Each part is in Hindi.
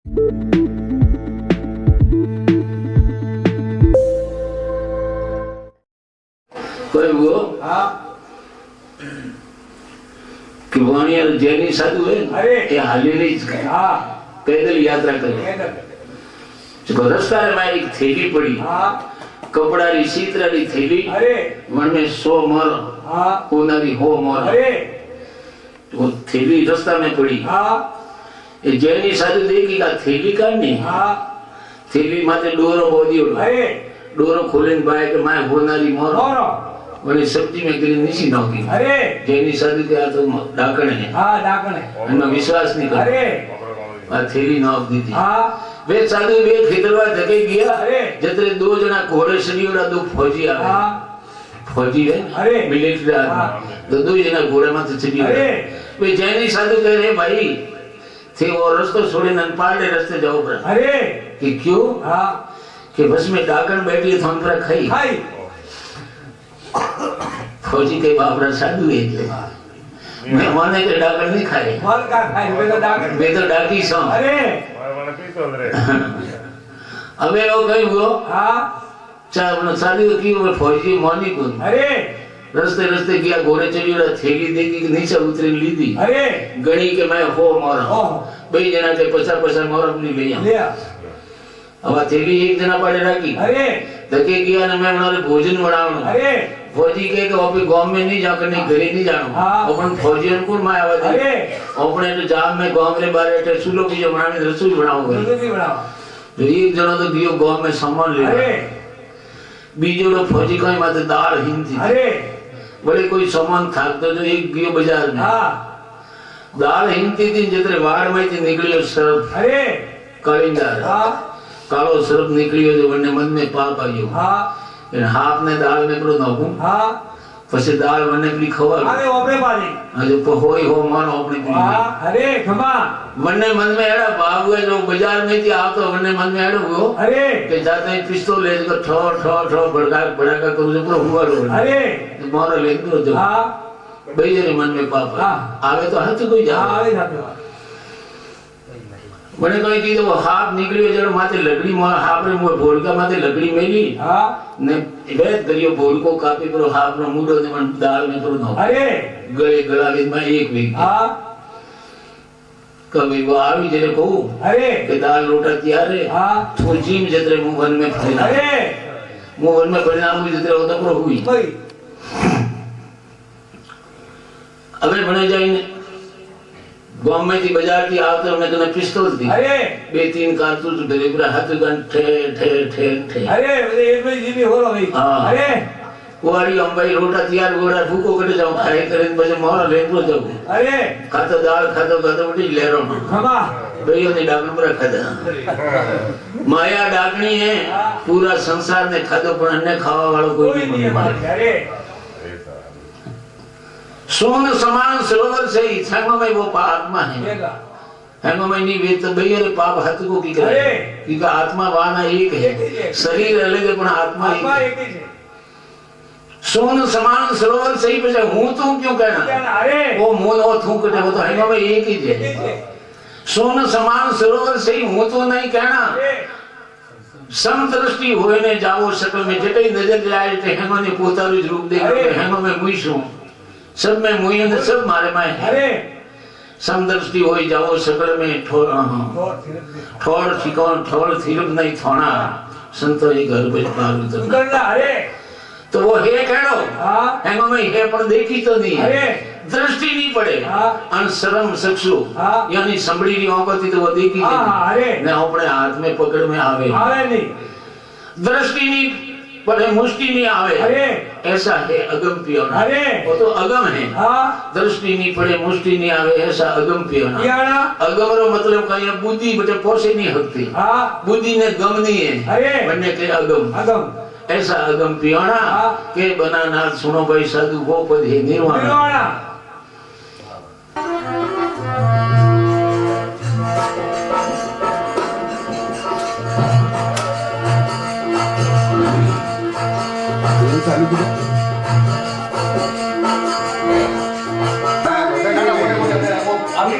कोई वो कि वाणी जैनी साधु है ये हाली नहीं पैदल यात्रा करे जो रास्ता में एक थैली पड़ी कपड़ा री सीतरा री थैली वन में 100 मोर कोनारी हो मोर वो थैली रास्ता में पड़ी ये जैनी साधु देखी का थैली का नहीं थैली माथे डोरो बोदियो डोरो खोले बाय के माय होनारी मोर वने सब्जी में गिरी नीची नौकी जैनी साधु के हाथ डाकण है डाकण है इनमें विश्वास नहीं कर थैली नौक दी थी वे साधु वे खेतरवा धके गया जतरे 2 जना घोड़े सरियोड़ा 2 फौजी आवे फौजी है मिलिट्री तो 2 जना घोड़े में तो चढ़ी वे जैनी साधु कह रहे भाई थे वो रास्ता छोड़े ननपाड़े रास्ते जाओ पर कि क्यों कि बस में डाकण बैठी है थोन पर खाई फौजी के बाप रा साधु है मैं माने के डाकण नहीं खाए मन का खाए वे तो डाकी सो अबे वो कहीं वो चार साधु की वो फौजी मानी को रास्ते रास्ते गया घोड़े चढ़ी थैली देखी कि नीचे उतरी ली दी गणी के मैं हो मोरा भाई जना के 50 मोर अपनी ले अब थैली एक जना पड़े रखी धके गया ना मैं उन्होंने भोजन बनाऊं फौजी के ओपी गांव में नहीं जाकर नहीं घरे नहीं जानो अपन फौजियन को मैं आवा दे अपने तो जाम में गांव रे बारे टे सुलो की बनाने रसोई बनाऊंगा तो एक जना तो दियो गांव में सामान ले बीजो लोग फौजी का माते दाल हिंदी बड़े कोई सामान था तो जो एक गियो बाजार में दाल हिंदी थी जितने वाड़ में थी निकलियो सरफ कालिंदार कालो सरफ निकलियो जो वने मन में पाप आयो इन हाथ ने दाल में करो नौकू पछे दाल वने भी खवा अरे ओपरे पानी जो पहोई हो मन ओपरे भी अरे खमा वने मन में एड़ा भाव हुए जो बाजार में थी आप तो वने मन में एड़ो हो अरे के जाते ही पिस्तौल ले कर ठो ठो ठो बड़का करू जो पूरा हुआ रो अरे तो मारो ले दो जो भई रे मन में पाप आवे तो हाथ कोई जा आवे जाते મને કોઈ કીધું હાફ નીકળ્યો જણ માથે લગડી હાફરે મો ભોળકા માથે લગડી મેલી ને વેત કર્યો ભોળકો કાપી કરો હાફનો મૂડો ને મન દાળ ને કરો નો અરે ગળે ગળાવી માં એક વીક કभी वो आवी जरे को अरे के दाल रोटा तैयार है तो जीम जतरे मुंह वन में फैला अरे मुंह वन में परिणाम हुई जतरे होता pro हुई अबे बने जाइन गांव में थी बाजार की आते हमने तो पिस्तौल थी अरे 2-3 कारतूस धरे पूरा हाथ गन ठे ठे ठे ठे अरे एक में जीवी हो रही अरे कुवारी अंबाई रोटा तैयार गोड़ा फूको कटे जाओ खाए करे बजे मोर लेतो जाओ अरे खातो दाल खातो उठी ले रो खमा भईयो ने डाकण पर खादा माया डाकणी है पूरा संसार ने खादो पण अन्य खावा वालो कोई नहीं अरे सोन समान सरोवर से संगम में वो आत्मा है संगम में नहीं वे तो भैया रे पाप हत को की करे क्योंकि आत्मा वाना एक है शरीर अलग है पर आत्मा एक है सोन समान सरोवर से ही बचा हूं तुम क्यों कहना अरे वो मोन और थूक कटे वो तो संगम में एक ही है सोन समान सरोवर से ही हूं तो नहीं कहना समदृष्टि होए ने जाओ शकल में जटे नजर जाए ते हेनो ने पोतारू रूप देख हेनो में मुईसू सब में मुई ने सब मारे में अरे समदृष्टि होई जाओ सकल में ठोड़ ठिकान ठोड़ थिरप नहीं थोना संतो ये घर पे पार उतर करना अरे तो वो है कहनो हेंगो में है पर देखी तो नहीं अरे दृष्टि नहीं पड़े अनशरम चक्षु यानी संभड़ी री औकती तो वो देखी अरे ने अपने हाथ में पकड़ में आवे नहीं दृष्टि नहीं पर मुष्टि नहीं आवे अरे ऐसा है अगम पियोना अरे वो तो अगम है दृष्टि नहीं पड़े मुष्टि नहीं आवे ऐसा अगम पियोना अगम रो मतलब कहीं बुद्धि बटे पोसे नहीं हकती बुद्धि ने गम नहीं है अरे बनने के अगम ऐसा अगम पियोना के बनाना सुनो भाई साधु वो पद है निर्वाणा चालू किया अभी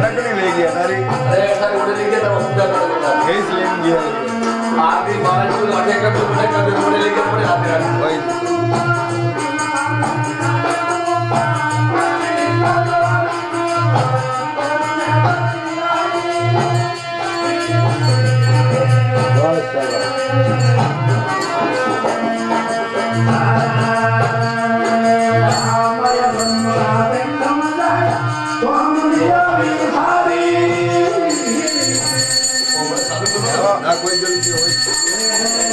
नकली ले गया तारी। अरे ऐसा रोड ले गया तो पूजा कर देता केस ले गया आदमी महाराज को लाके कर दो बड़े कर दो बड़े लेके बड़े आते हैं वही ना कोई जल्दी हो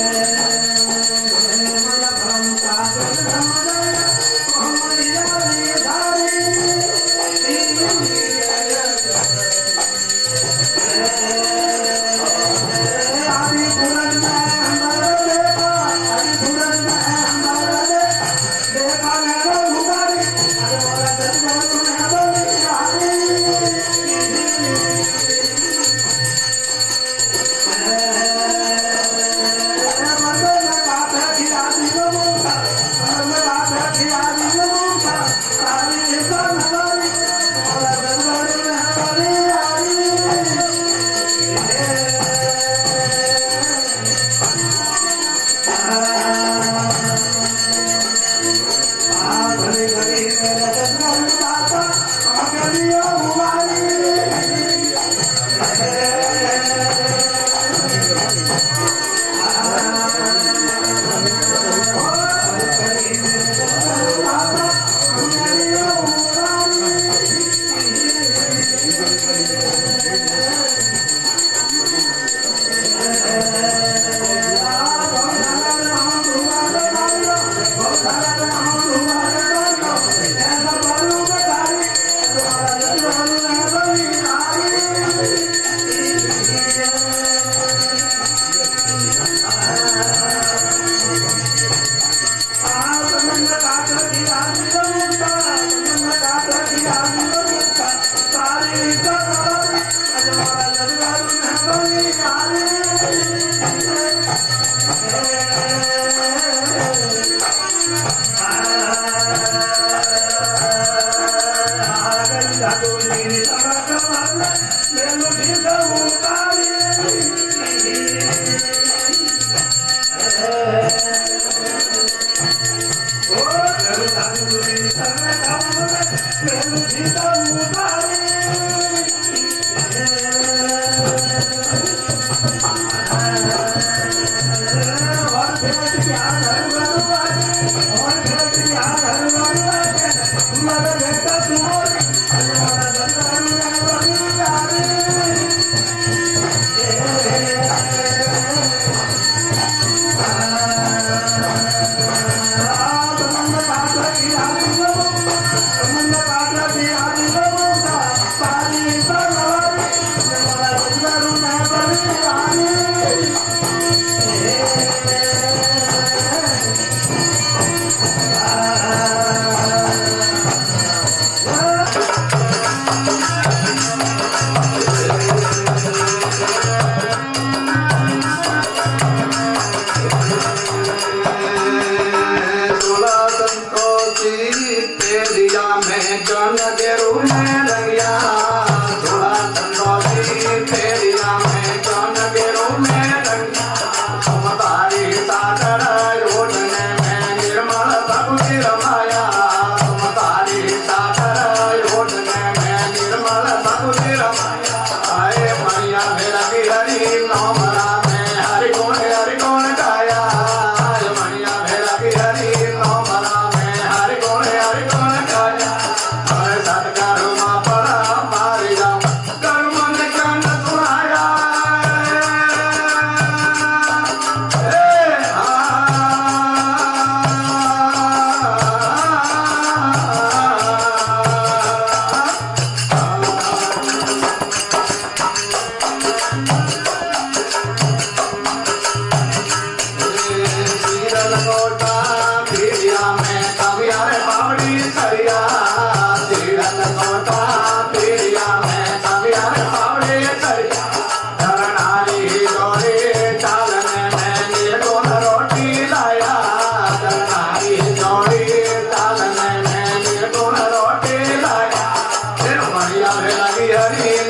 हरी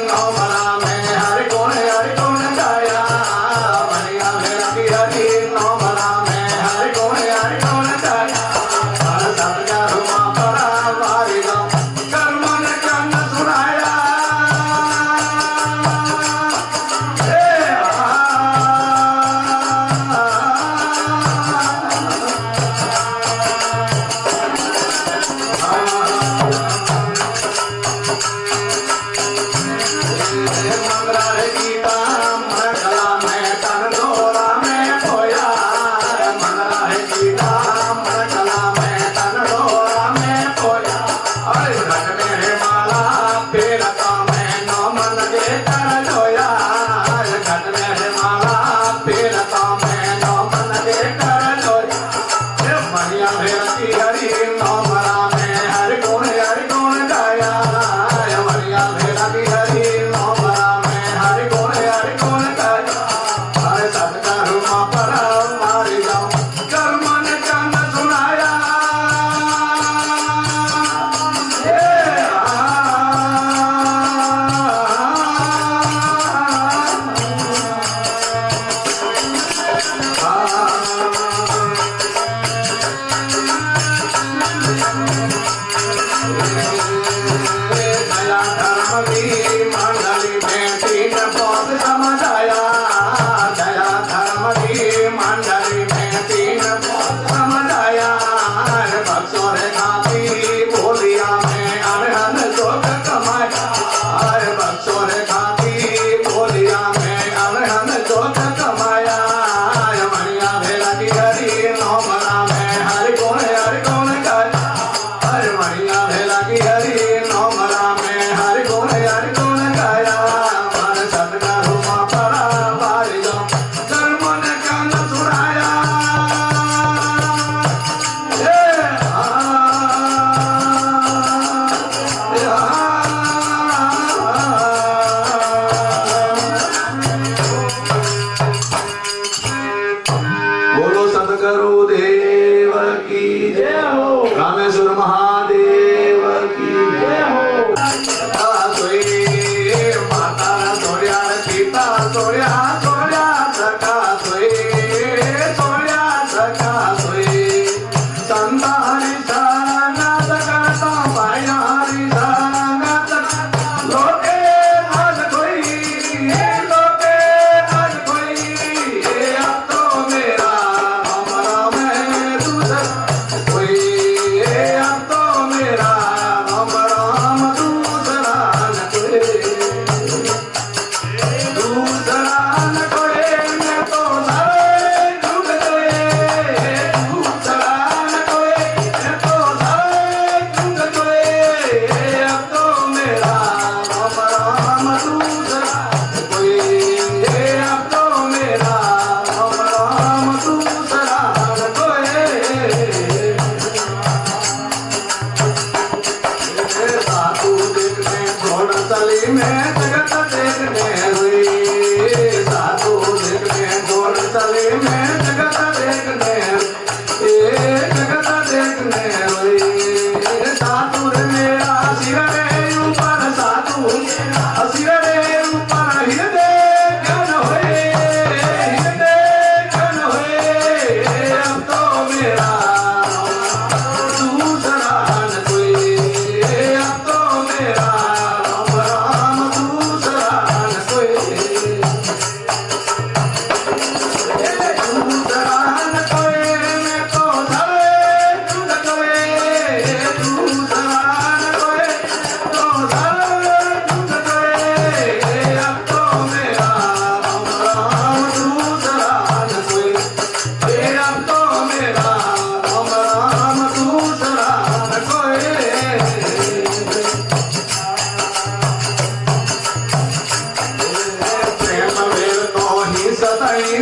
मंगला रे सीता मन गला में तन डोरा में खोया मंगला रे सीता मन गला में तन डोरा में खोया अरे घट में है माला फेरता में नो मन के कर जोया घट में है माला फेरता में नो मन के कर जोया मनिया भेरती हरि नो मरा में हर गुण गाया मनिया भेरती हरि नो मरा में हर गुण गाया हरे सतगुरु मा पर मारी जाऊं कर्म ने चंद सुनाया दया धर्म की मंडली में तीन पद समझाया दया धर्म की मंडली में तीन पद समझाया बक्सों रे खाती बोलिया में अरहन जोग कमाया बक्सों रे खाती बोलिया में अरहन जोग कमाया मनिया भेला की हरि नो मरा में हर गुण गाया हर मनिया भेला की हरि नो मरा में हर गुण गाया मन सतगुरु मा परा बारी जाऊं कर्म ने चंद सुनाया बोलो सतगुरु देव की जय हो रामेश्वर महादेव की जय हो माता सोया सीता सोया सखा सोए संतानी संगत करता माया हरि संगत लोके आज कोई अब तो मेरा हमारा मैं दूसरा कोई अब तो मेरा हमारा दूसरा न कोई दूसरा न कोई मैं तो सारे झूठ गए दूसरा न कोई मैं तो सारे झूठ गए अब तो मेरा हमारा दूसरा कोई अब तो मेरा हमारा दूसरा न कोई साधु देखने घोड़ तली में जगत देखने हुई साधु देखने घोड़ तली में जगत देखने हुई साधु रे मेरा सिर रे ऊपर साधु सिर रे ऊपर हृदय ज्ञान होए अब तो मेरा दूसरा न कोई अब तो मेरा राम दूसरा न कोई दूसरा न कोई मैं तो सारे झूठ गए दूसरा न कोई तो सारे झूठ गए अब तो मेरा राम दूसरा न कोई अब तो मेरा राम दूसरा न कोई प्रेम वेल तो ही सताई